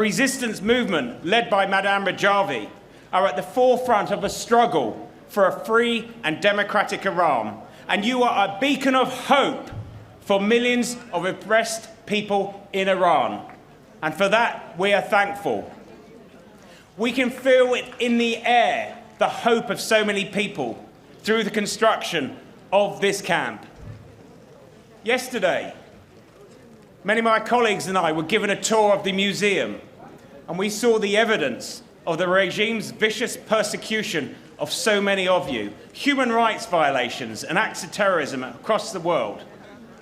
resistance movement led by Madame Rajavi are at the forefront of a struggle for a free and democratic Iran. And you are a beacon of hope for millions of oppressed people in Iran. And for that, we are thankful. We can feel it in the air, the hope of so many people through the construction of this camp. Yesterday, many of my colleagues and I were given a tour of the museum, and we saw the evidence of the regime's vicious persecution of so many of you, human rights violations and acts of terrorism across the world.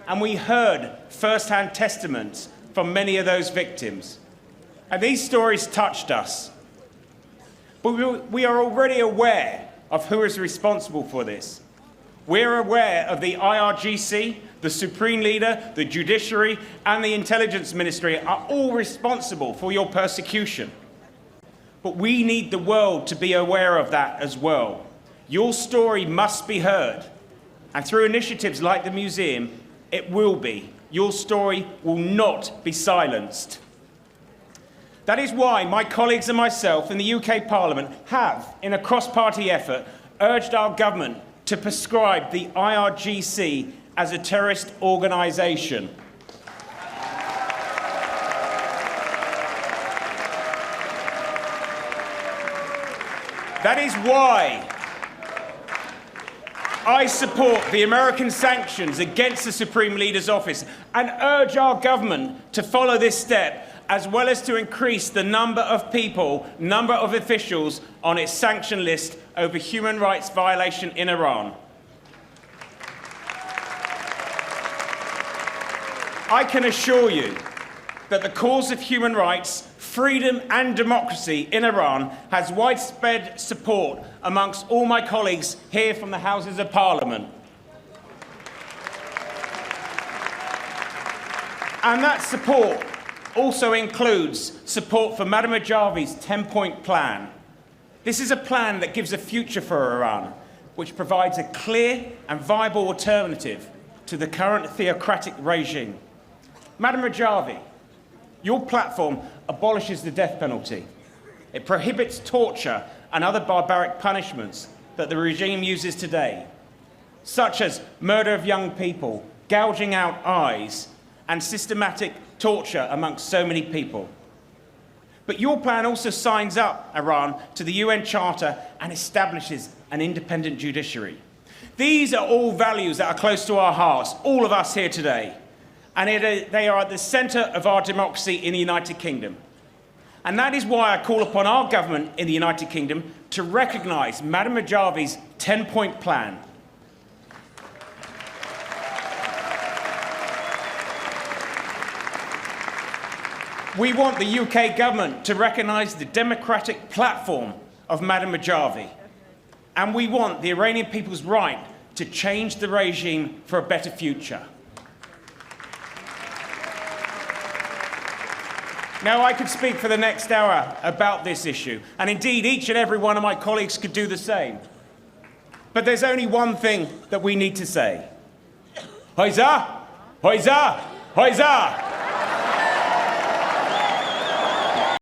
And we heard first-hand testaments from many of those victims. And these stories touched us. But we are already aware of who is responsible for this. We're aware of the IRGC, the Supreme Leader, the Judiciary, and the Intelligence Ministry are all responsible for your persecution. But we need the world to be aware of that as well. Your story must be heard. And through initiatives like the museum, it will be. Your story will not be silenced. That is why my colleagues and myself in the UK Parliament have, in a cross-party effort, urged our government to prescribe the IRGC as a terrorist organisation. That is why I support the American sanctions against the Supreme Leader's office and urge our government to follow this step, as well as to increase the number of people, number of officials on its sanction list over human rights violation in Iran. I can assure you that the cause of human rights, freedom and democracy in Iran has widespread support amongst all my colleagues here from the Houses of Parliament. And that support also includes support for Madame Rajavi's 10-point plan. This is a plan that gives a future for Iran, which provides a clear and viable alternative to the current theocratic regime. Madame Rajavi, your platform abolishes the death penalty. It prohibits torture and other barbaric punishments that the regime uses today, such as murder of young people, gouging out eyes, and systematic torture amongst so many people. But your plan also signs up Iran to the UN Charter and establishes an independent judiciary. These are all values that are close to our hearts, all of us here today. And they are at the centre of our democracy in the United Kingdom. And that is why I call upon our government in the United Kingdom to recognise Madame Rajavi's 10-point plan. We want the UK government to recognise the democratic platform of Madame Rajavi. And we want the Iranian people's right to change the regime for a better future. Now, I could speak for the next hour about this issue, and indeed each and every one of my colleagues could do the same. But there's only one thing that we need to say. Hoyza! Hoyza! Hoyza!